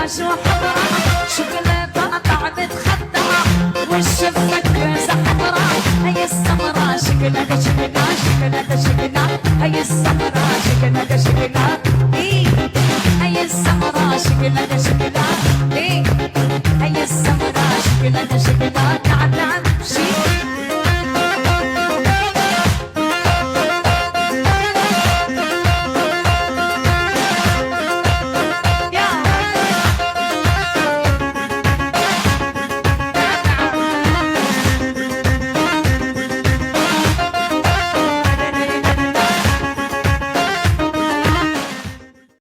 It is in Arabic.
شو حضرة شوكولاتة طعم متخدرة والشفك زحمرة هي السمرة شكلها شكلها هي السمرة شكلها هي السمرة شكلها